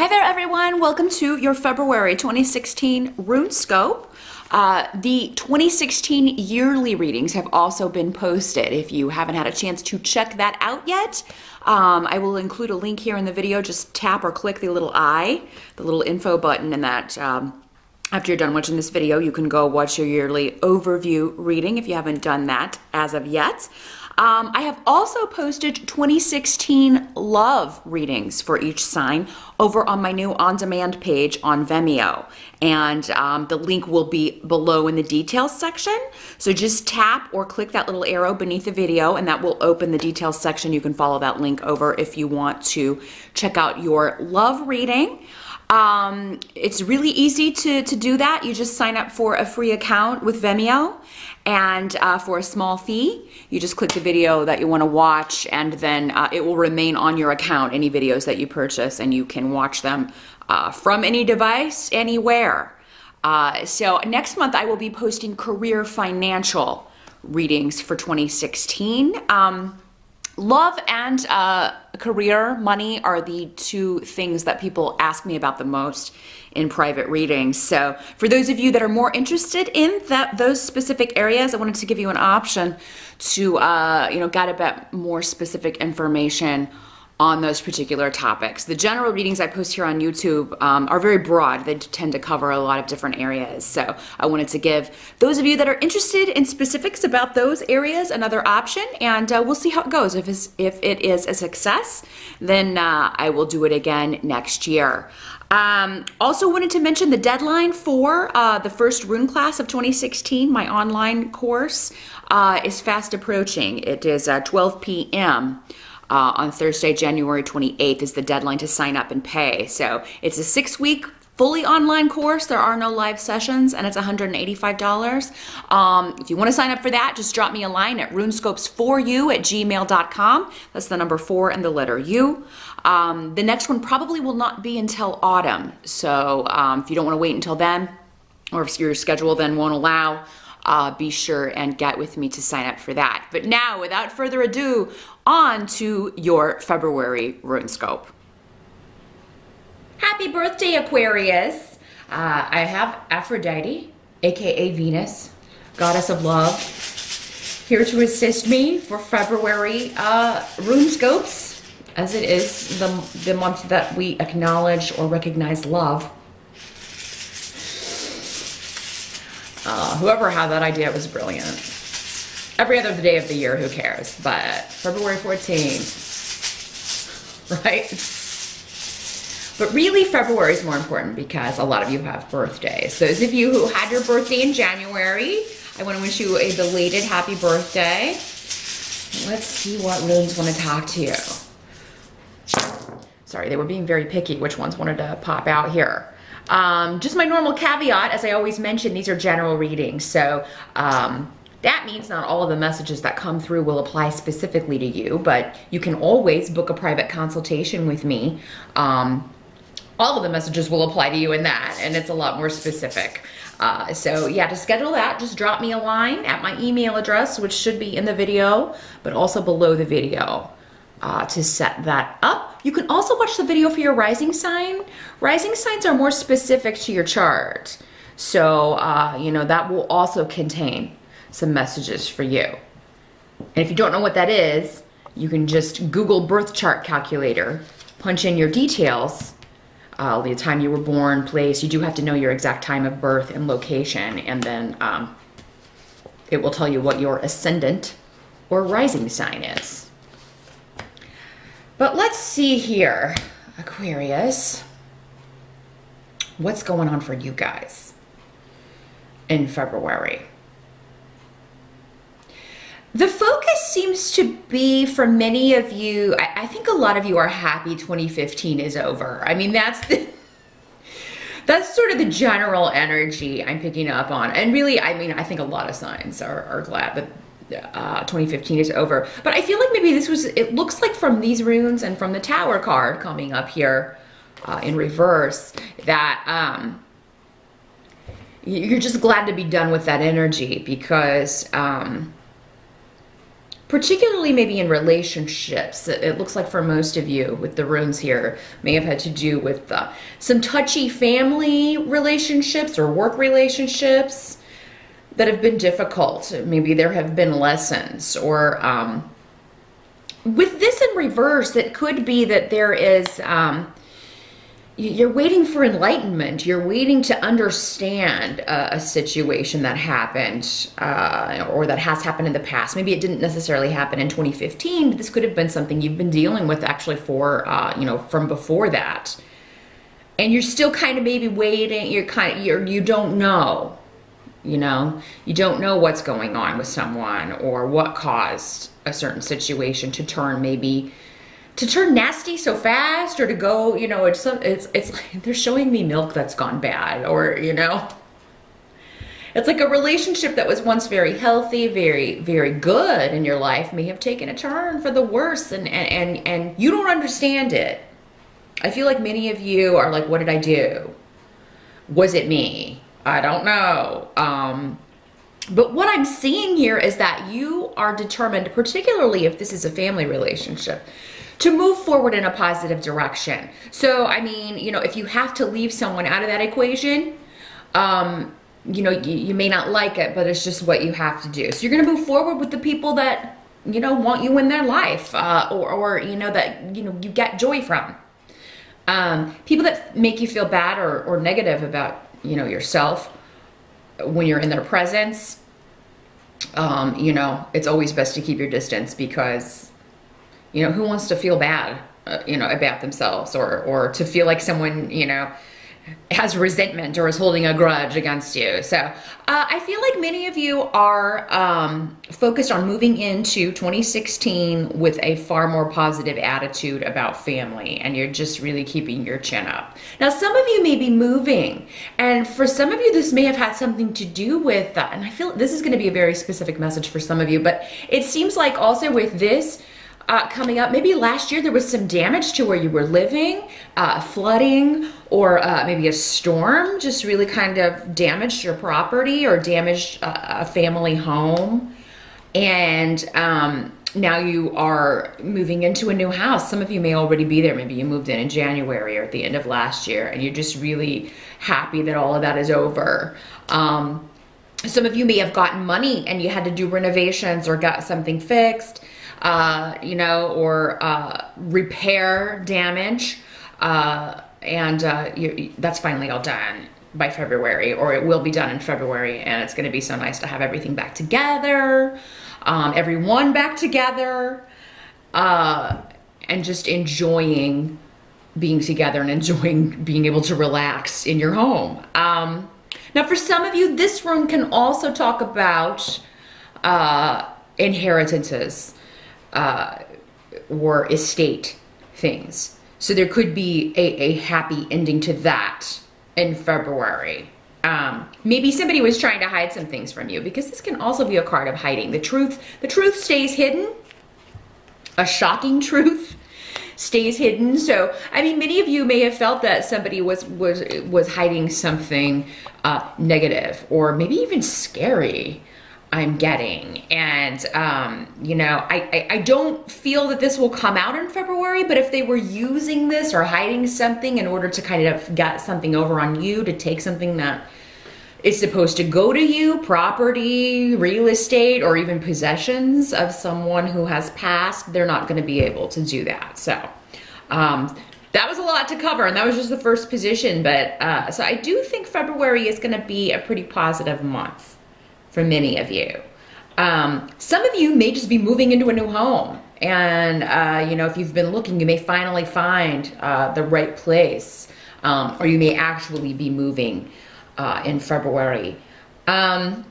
Hi there everyone, welcome to your February 2016 Runescope. The 2016 yearly readings have also been posted. If you haven't had a chance to check that out yet, I will include a link here in the video. Just tap or click the little I, the little info button, and that after you're done watching this video, you can go watch your yearly overview reading if you haven't done that as of yet. I have also posted 2016 love readings for each sign over on my new on-demand page on Vimeo. And the link will be below in the details section. So just tap or click that little arrow beneath the video and that will open the details section. You can follow that link over if you want to check out your love reading. It's really easy to do that. You just sign up for a free account with Vimeo, and for a small fee, you just click the video that you want to watch, and then it will remain on your account, any videos that you purchase, and you can watch them from any device, anywhere. So next month I will be posting career financial readings for 2016. Love and career, money are the two things that people ask me about the most in private readings. So for those of you that are more interested in those specific areas, I wanted to give you an option to get a bit more specific information on those particular topics. The general readings I post here on YouTube are very broad. They tend to cover a lot of different areas. So I wanted to give those of you that are interested in specifics about those areas another option, and we'll see how it goes. If it is a success, then I will do it again next year. Also wanted to mention the deadline for the first Rune class of 2016, my online course, is fast approaching. It is 12 p.m. On Thursday, January 28th is the deadline to sign up and pay. So it's a 6-week fully online course. There are no live sessions, and it's $185. If you want to sign up for that, just drop me a line at runescopes4u@gmail.com. That's the number 4 and the letter U. The next one probably will not be until autumn. So if you don't want to wait until then, or if your schedule then won't allow, be sure and get with me to sign up for that. But now, without further ado, on to your February Runescope. Happy birthday, Aquarius! I have Aphrodite, aka Venus, goddess of love, here to assist me for February Runescopes, as it is the month that we acknowledge or recognize love. Whoever had that idea was brilliant. Every other day of the year, who cares? But February 14th, right? But really, February is more important because a lot of you have birthdays. Those of you who had your birthday in January, I want to wish you a belated happy birthday. Let's see what runes want to talk to you. Sorry, they were being very picky which ones wanted to pop out here. Just my normal caveat, as I always mention, these are general readings. So that means not all of the messages that come through will apply specifically to you, but you can always book a private consultation with me. All of the messages will apply to you in that, and it's a lot more specific. So yeah, to schedule that, just drop me a line at my email address, which should be in the video, but also below the video. To set that up. You can also watch the video for your rising sign. Rising signs are more specific to your chart. So, that will also contain some messages for you. And if you don't know what that is, you can just Google birth chart calculator, punch in your details, the time you were born, place. You do have to know your exact time of birth and location, and then it will tell you what your ascendant or rising sign is. But let's see here, Aquarius, what's going on for you guys in February? The focus seems to be, for many of you, I think a lot of you are happy 2015 is over. I mean, that's sort of the general energy I'm picking up on. And really, I mean, I think a lot of signs are glad that 2015 is over. But I feel like maybe it looks like from these runes and from the Tower card coming up here in reverse, that you're just glad to be done with that energy, because particularly maybe in relationships. It looks like for most of you with the runes here may have had to do with some touchy family relationships or work relationships that have been difficult. Maybe there have been lessons, or with this in reverse, it could be that there is, you're waiting for enlightenment. You're waiting to understand a situation that happened or that has happened in the past. Maybe it didn't necessarily happen in 2015, but this could have been something you've been dealing with actually for, from before that. And you're still kind of maybe waiting. You don't know, you don't know what's going on with someone or what caused a certain situation to turn nasty so fast, or to go, it's like they're showing me milk that's gone bad, or, it's like a relationship that was once very healthy, very, very good in your life may have taken a turn for the worse, and you don't understand it. I feel like many of you are like, what did I do? Was it me? I don't know. But what I'm seeing here is that you are determined, particularly if this is a family relationship, to move forward in a positive direction. So, I mean, if you have to leave someone out of that equation, you may not like it, but it's just what you have to do. So you're going to move forward with the people that, want you in their life, or that, you get joy from. People that make you feel bad or negative about, yourself when you're in their presence, it's always best to keep your distance, because who wants to feel bad, about themselves, or to feel like someone, has resentment or is holding a grudge against you. So I feel like many of you are focused on moving into 2016 with a far more positive attitude about family, and you're just really keeping your chin up. Now, some of you may be moving, and for some of you, this may have had something to do with that. And I feel this is going to be a very specific message for some of you, but it seems like also with this, coming up, maybe last year there was some damage to where you were living, flooding, or maybe a storm just really kind of damaged your property or damaged a family home. And now you are moving into a new house. Some of you may already be there. Maybe you moved in January or at the end of last year, and you're just really happy that all of that is over. Some of you may have gotten money and you had to do renovations or got something fixed. Or repair damage, and that's finally all done by February, or it will be done in February, and it's going to be so nice to have everything back together, everyone back together, and just enjoying being together and enjoying being able to relax in your home. Now, for some of you, this room can also talk about inheritances, or estate things. So there could be a happy ending to that in February. Maybe somebody was trying to hide some things from you, because this can also be a card of hiding. The truth stays hidden. A shocking truth stays hidden. So, I mean, many of you may have felt that somebody was hiding something negative, or maybe even scary, I'm getting. And, I don't feel that this will come out in February, but if they were using this or hiding something in order to kind of get something over on you, to take something that is supposed to go to you, property, real estate, or even possessions of someone who has passed, they're not going to be able to do that. So, that was a lot to cover, and that was just the first position. But, so I do think February is going to be a pretty positive month for many of you. Some of you may just be moving into a new home, and if you've been looking, you may finally find the right place, or you may actually be moving in February. Now,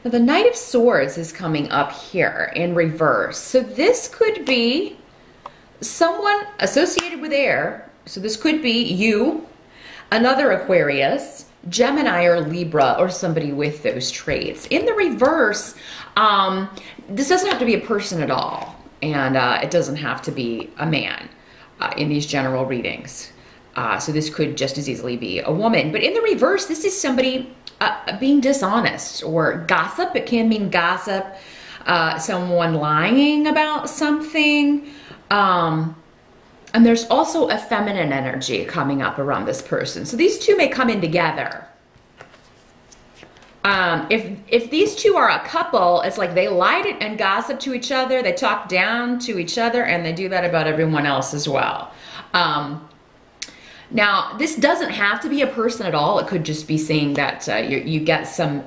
the Knight of Swords is coming up here in reverse, so this could be someone associated with air. So this could be you, another Aquarius, Gemini, or Libra, or somebody with those traits. In the reverse, this doesn't have to be a person at all, and it doesn't have to be a man in these general readings. So this could just as easily be a woman. But in the reverse, this is somebody being dishonest, or gossip. It can mean gossip, someone lying about something. And there's also a feminine energy coming up around this person. So these two may come in together. If these two are a couple, it's like they lie and gossip to each other, they talk down to each other, and they do that about everyone else as well. Now, this doesn't have to be a person at all. It could just be saying that you get some,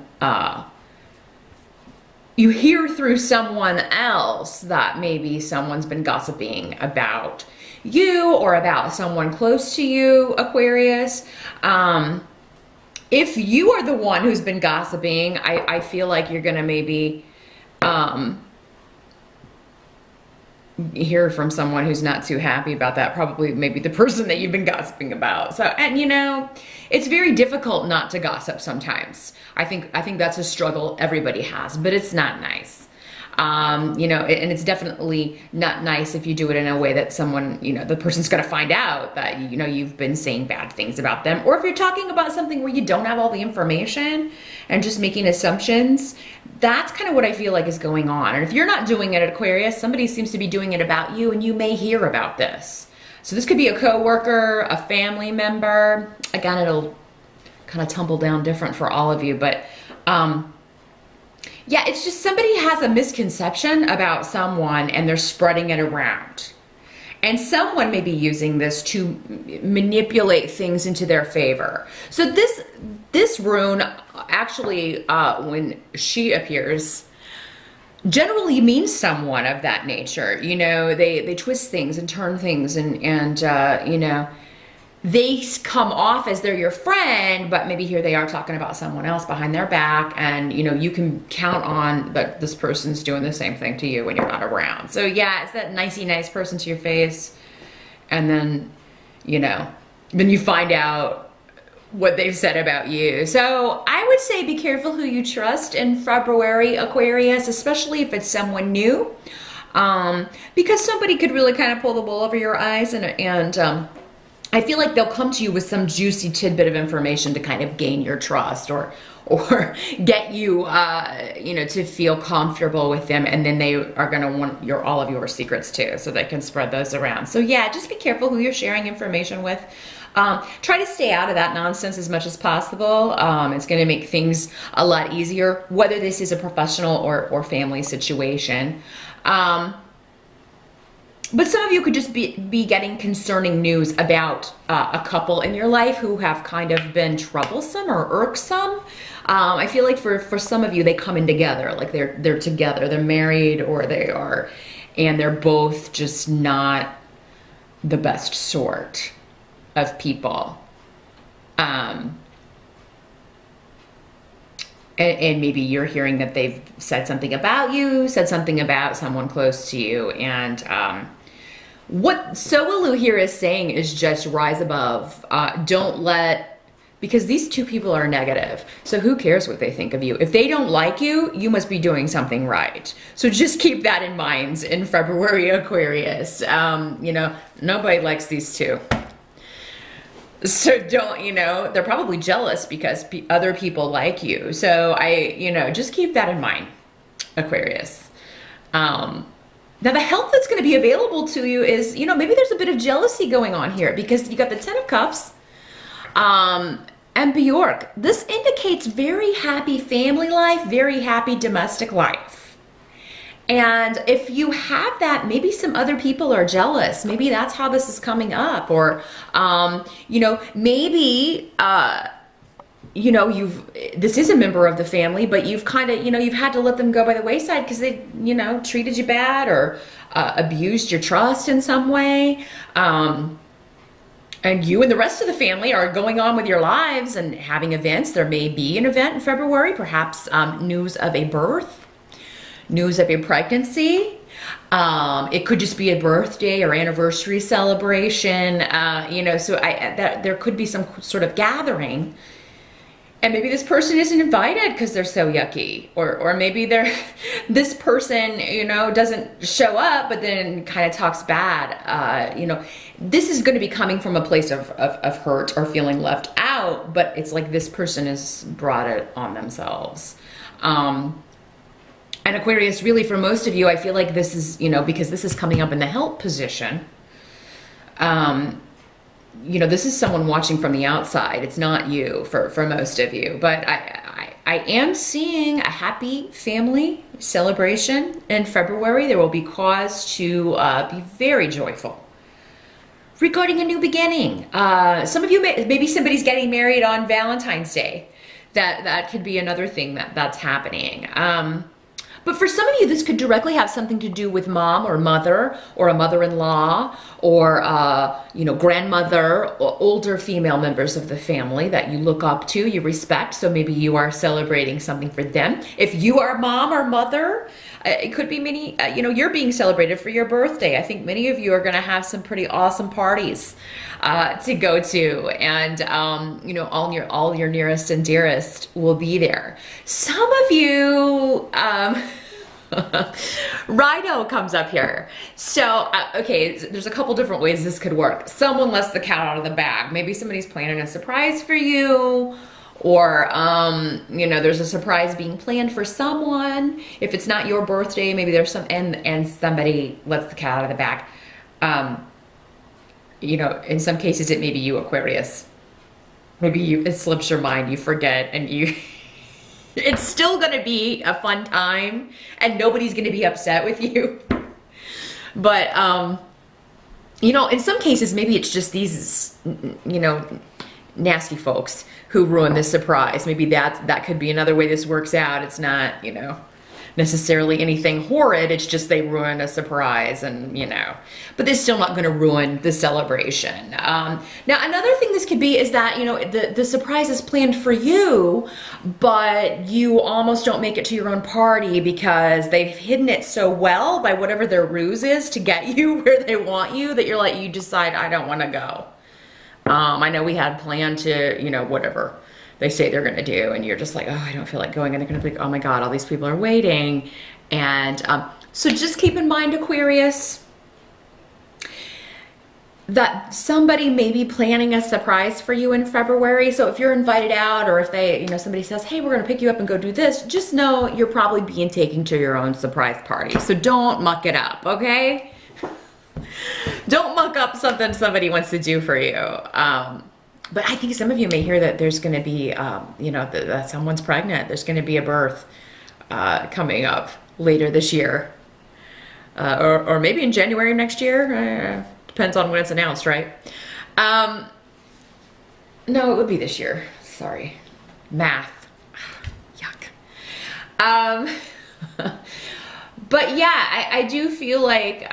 you hear through someone else that maybe someone's been gossiping about you or about someone close to you, Aquarius. If you are the one who's been gossiping, I feel like you're gonna maybe hear from someone who's not too happy about that, probably maybe the person that you've been gossiping about. So, and you know, it's very difficult not to gossip sometimes. I think that's a struggle everybody has, but it's not nice. You know, and it's definitely not nice if you do it in a way that someone, you know, the person's going to find out that, you know, you've been saying bad things about them. Or if you're talking about something where you don't have all the information and just making assumptions, that's kind of what I feel like is going on. And if you're not doing it at Aquarius, somebody seems to be doing it about you, and you may hear about this. So this could be a coworker, a family member. Again, it'll kind of tumble down different for all of you, but yeah, it's just somebody has a misconception about someone and they're spreading it around. And someone may be using this to manipulate things into their favor. So this rune actually, when she appears, generally means someone of that nature. You know, they twist things and turn things, and you know, they come off as they're your friend, but maybe here they are talking about someone else behind their back, and you know, you can count on that this person's doing the same thing to you when you're not around. So yeah, it's that nicey nice person to your face, and then, you know, then you find out what they've said about you. So I would say be careful who you trust in February, Aquarius, especially if it's someone new, because somebody could really kind of pull the wool over your eyes, and I feel like they'll come to you with some juicy tidbit of information to kind of gain your trust, or get you, you know, to feel comfortable with them, and then they are going to want all of your secrets too, so they can spread those around. So yeah, just be careful who you're sharing information with. Try to stay out of that nonsense as much as possible. It's going to make things a lot easier, whether this is a professional or family situation. But some of you could just be getting concerning news about a couple in your life who have kind of been troublesome or irksome. I feel like for some of you, they come in together, like they're together, they're married, or they are, and they're both just not the best sort of people. And maybe you're hearing that they've said something about you, said something about someone close to you, and what Soalu here is saying is just rise above. Don't let, because these two people are negative. So who cares what they think of you? If they don't like you, you must be doing something right. So just keep that in mind in February, Aquarius. You know, nobody likes these two. So don't, you know, they're probably jealous because other people like you. So you know, just keep that in mind, Aquarius. Now, the help that's going to be available to you is, you know, maybe there's a bit of jealousy going on here, because you got the Ten of Cups and Bjork. This indicates very happy family life, very happy domestic life. And if you have that, maybe some other people are jealous. Maybe that's how this is coming up. Or, you know, maybe, you know, this is a member of the family, but you've kind of, you know, you've had to let them go by the wayside because they, you know, treated you bad or abused your trust in some way. And you and the rest of the family are going on with your lives and having events. There may be an event in February, perhaps news of a birth, news of a pregnancy. It could just be a birthday or anniversary celebration, you know, so there could be some sort of gathering And maybe this person isn't invited because they're so yucky, or maybe this person, you know, doesn't show up, but then kind of talks bad. You know, this is going to be coming from a place of hurt or feeling left out, but it's like this person has brought it on themselves. And Aquarius, really for most of you, I feel like this is, you know, because this is coming up in the help position. You know, this is someone watching from the outside. It's not you for most of you, but I am seeing a happy family celebration in February. There will be cause to be very joyful regarding a new beginning. Some of you, maybe somebody's getting married on Valentine's Day. That could be another thing that's happening. But for some of you, this could directly have something to do with mom or mother or a mother-in-law or, you know, grandmother or older female members of the family that you look up to, you respect. So maybe you are celebrating something for them. If you are mom or mother, it could be many, you know, you're being celebrated for your birthday. I think many of you are going to have some pretty awesome parties to go to, and you know, all your nearest and dearest will be there. Some of you, Rhino comes up here. So, okay, there's a couple different ways this could work. Someone lets the cat out of the bag. Maybe somebody's planning a surprise for you, or, you know, there's a surprise being planned for someone. If it's not your birthday, maybe there's and somebody lets the cat out of the bag. You know, in some cases it may be you, Aquarius. Maybe it slips your mind, you forget, and it's still gonna be a fun time and nobody's gonna be upset with you. But, you know, in some cases, maybe it's just these, you know, nasty folks who ruin this surprise. Maybe that could be another way this works out. It's not, you know, necessarily anything horrid. It's just they ruin a surprise, and, you know, but they're still not going to ruin the celebration. Now, another thing this could be is that, you know, the surprise is planned for you, but you almost don't make it to your own party because they've hidden it so well by whatever their ruse is to get you where they want you, that you're like, you decide, I don't want to go. I know we had planned to, you know, whatever they say they're going to do, and you're just like, oh, I don't feel like going, and they're going to be like, oh my God, all these people are waiting. And so just keep in mind, Aquarius, that somebody may be planning a surprise for you in February. So if you're invited out, or if they, you know, somebody says, hey, we're going to pick you up and go do this, just know you're probably being taken to your own surprise party. So don't muck it up, okay? Don't muck up something somebody wants to do for you. But I think some of you may hear that there's going to be, you know, that someone's pregnant. There's going to be a birth coming up later this year. Or maybe in January next year. Depends on when it's announced, right? No, it would be this year. Sorry. Math. Yuck. But yeah, I do feel like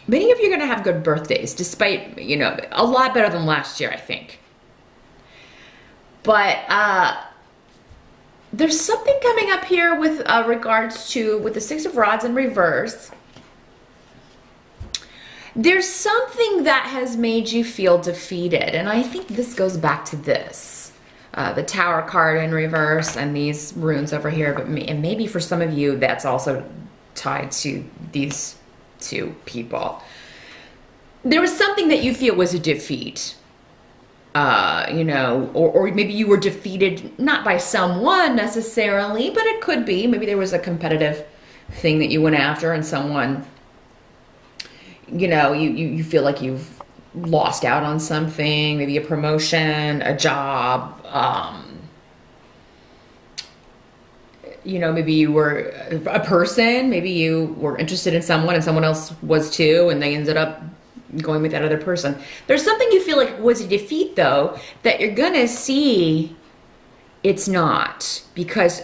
many of you are going to have good birthdays, despite, you know, a lot better than last year, I think. But there's something coming up here with regards to, with the Six of Rods in reverse. There's something that has made you feel defeated. And I think this goes back to this. The Tower card in reverse and these runes over here. But and maybe for some of you, that's also tied to these two people. There was something that you feel was a defeat. You know, or maybe you were defeated not by someone necessarily, but it could be. Maybe there was a competitive thing that you went after and someone, you know, you feel like you've lost out on something, maybe a promotion, a job, you know, maybe you were a person, maybe you were interested in someone and someone else was too, and they ended up going with that other person. There's something you feel like was a defeat, though, that you're gonna see it's not, because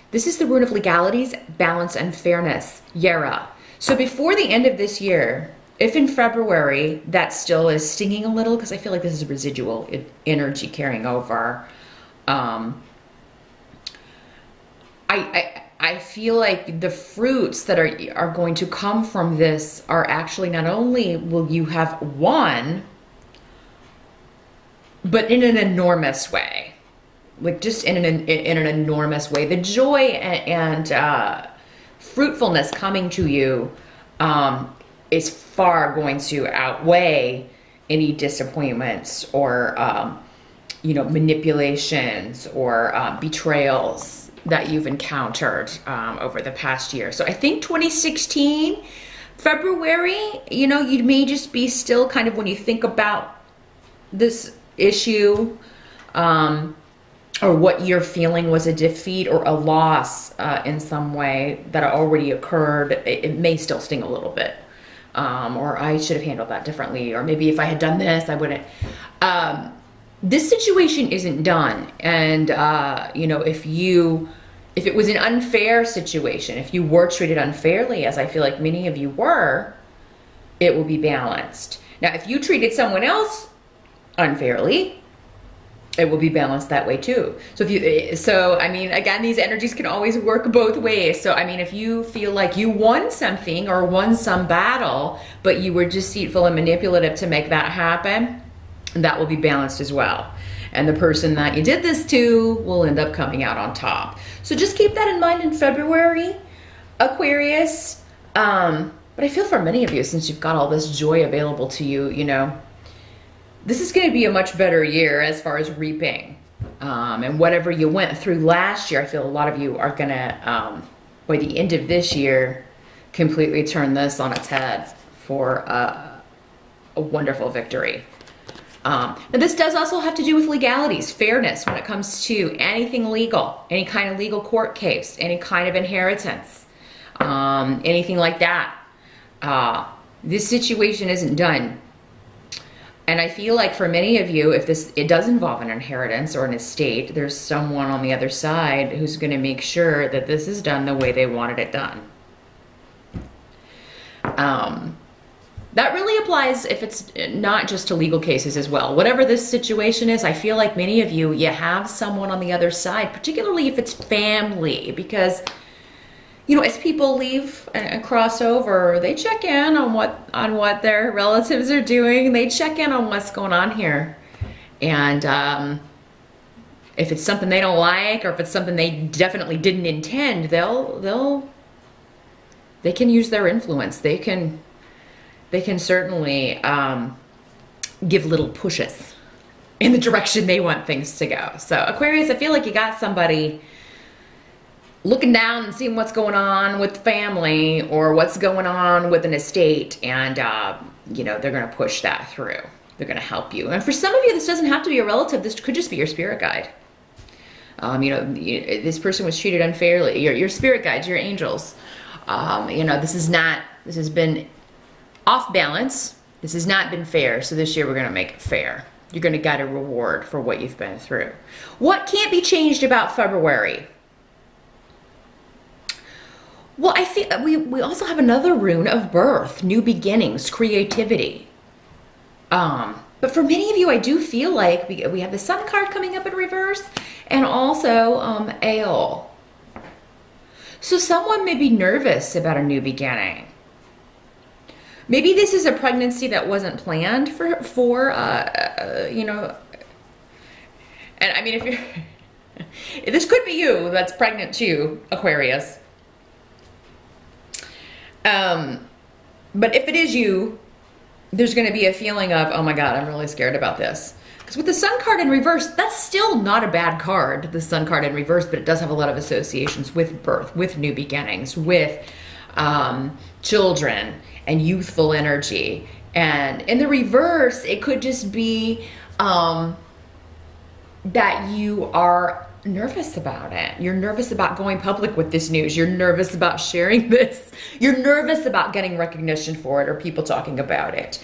this is the rune of legalities, balance, and fairness, Yera. So before the end of this year, if in February that still is stinging a little, because I feel like this is residual energy carrying over, I feel like the fruits that are going to come from this are actually, not only will you have won, but in an enormous way, like just in an enormous way. The joy and fruitfulness coming to you is far going to outweigh any disappointments or manipulations or betrayals that you've encountered over the past year. So I think 2016 February, you may just be still kind of, when you think about this issue, or what you're feeling was a defeat or a loss in some way that already occurred, it may still sting a little bit. Or I should have handled that differently, or maybe if I had done this, I wouldn't. This situation isn't done. And, if it was an unfair situation, if you were treated unfairly, as I feel like many of you were, it will be balanced. Now, if you treated someone else unfairly, it will be balanced that way too. So again, these energies can always work both ways. So, if you feel like you won something or won some battle, but you were deceitful and manipulative to make that happen, that will be balanced as well. And the person that you did this to will end up coming out on top. So just keep that in mind in February, Aquarius. But I feel for many of you, since you've got all this joy available to you, this is going to be a much better year as far as reaping. And whatever you went through last year, I feel a lot of you are going to, by the end of this year, completely turn this on its head for a wonderful victory. Now this does also have to do with legalities, fairness when it comes to anything legal, any kind of legal court case, any kind of inheritance, anything like that. This situation isn't done. And I feel like for many of you, if it does involve an inheritance or an estate, there's someone on the other side who's going to make sure that this is done the way they wanted it done. That really applies if it's not just to legal cases as well. Whatever this situation is, I feel like many of you, you have someone on the other side, particularly if it's family, because, as people leave and cross over, they check in on what their relatives are doing. They check in on what's going on here. And if it's something they don't like, or if it's something they definitely didn't intend, they can use their influence. They can certainly give little pushes in the direction they want things to go. So Aquarius, I feel like you got somebody looking down and seeing what's going on with the family or what's going on with an estate, and they're going to push that through. They're going to help you. And for some of you, this doesn't have to be a relative. This could just be your spirit guide. This person was treated unfairly. Your spirit guides, your angels. This has been off balance. This has not been fair. So this year we're going to make it fair. You're going to get a reward for what you've been through. What can't be changed about February? Well, I feel we also have another rune of birth, new beginnings, creativity. But for many of you, I do feel like we have the Sun card coming up in reverse, and also Ale. So someone may be nervous about a new beginning. Maybe this is a pregnancy that wasn't planned for and I mean, if you're, this could be you that's pregnant too, Aquarius. But if it is you, there's going to be a feeling of, oh my God, I'm really scared about this. Because with the Sun card in reverse, that's still not a bad card, the Sun card in reverse, but it does have a lot of associations with birth, with new beginnings, with children and youthful energy. And in the reverse, it could just be that you are nervous about it. You're nervous about going public with this news. You're nervous about sharing this. You're nervous about getting recognition for it or people talking about it.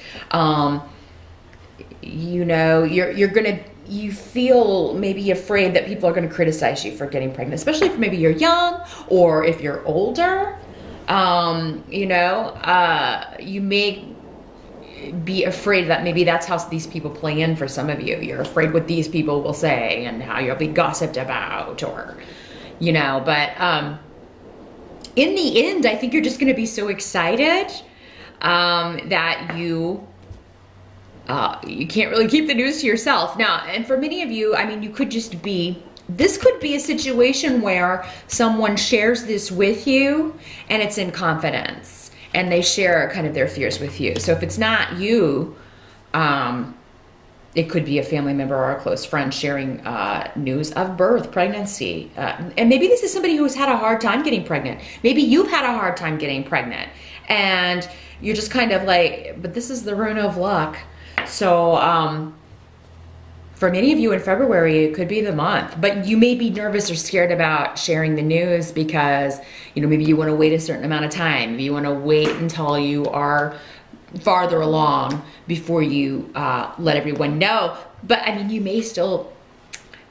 You feel maybe afraid that people are going to criticize you for getting pregnant, especially if maybe you're young or if you're older. You may be afraid that maybe that's how these people play in for some of you. You're afraid what these people will say and how you'll be gossiped about, or, but in the end, I think you're just going to be so excited that you you can't really keep the news to yourself. Now, and for many of you, I mean, you could just be, this could be a situation where someone shares this with you and it's in confidence and they share kind of their fears with you. So if it's not you, it could be a family member or a close friend sharing news of birth, pregnancy. And maybe this is somebody who's had a hard time getting pregnant. Maybe you've had a hard time getting pregnant and you're just kind of like, but this is the rune of luck. So for many of you in February, it could be the month, but you may be nervous or scared about sharing the news because, you know, maybe you want to wait a certain amount of time. Maybe you want to wait until you are farther along before you let everyone know. But I mean, you may still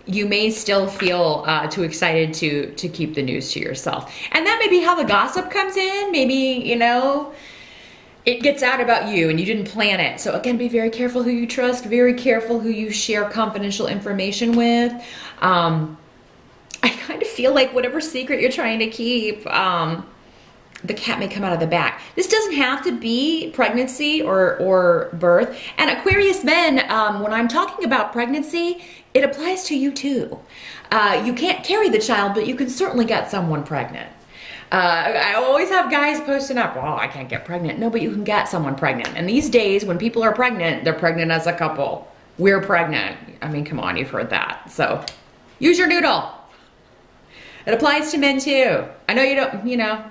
feel too excited to keep the news to yourself. And that may be how the gossip comes in. Maybe, you know, it gets out about you and you didn't plan it. So again, be very careful who you trust, very careful who you share confidential information with. I kind of feel like whatever secret you're trying to keep, the cat may come out of the bag. This doesn't have to be pregnancy or birth. And Aquarius men, when I'm talking about pregnancy, it applies to you too. You can't carry the child, but you can certainly get someone pregnant. I always have guys posting up, oh, I can't get pregnant. No, but you can get someone pregnant. And these days, when people are pregnant, they're pregnant as a couple. We're pregnant. I mean, come on, you've heard that. So use your noodle. It applies to men too. I know you don't, you know.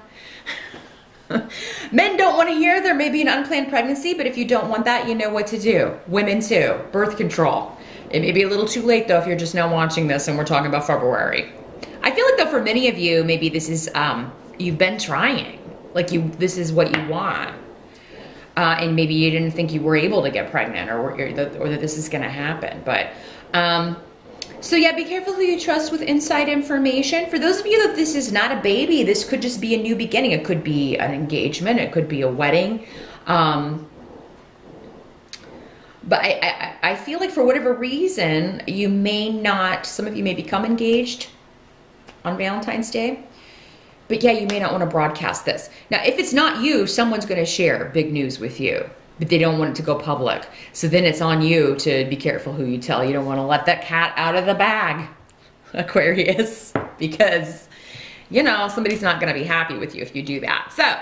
Men don't want to hear there may be an unplanned pregnancy, but if you don't want that, you know what to do. Women too. Birth control. It may be a little too late though if you're just now watching this and we're talking about February. I feel like though for many of you, maybe this is, you've been trying. Like this is what you want. And maybe you didn't think you were able to get pregnant or that this is going to happen. But, so yeah, be careful who you trust with inside information. For those of you that this is not a baby, this could just be a new beginning. It could be an engagement. It could be a wedding. But I feel like for whatever reason, you may not, some of you may become engaged on Valentine's Day. But yeah, you may not want to broadcast this. Now, if it's not you, someone's going to share big news with you, but they don't want it to go public. So then it's on you to be careful who you tell. You don't want to let that cat out of the bag, Aquarius, because, you know, somebody's not going to be happy with you if you do that. So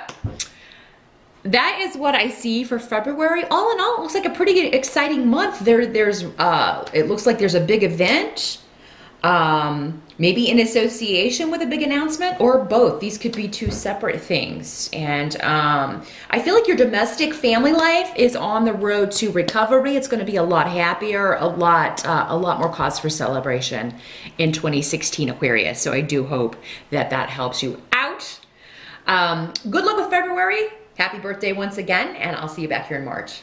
that is what I see for February. All in all, it looks like a pretty exciting month. It looks like there's a big event. Maybe in association with a big announcement or both. These could be two separate things. And I feel like your domestic family life is on the road to recovery. It's going to be a lot happier, a lot more cause for celebration in 2016, Aquarius. So I do hope that that helps you out. Good luck with February. Happy birthday once again, and I'll see you back here in March.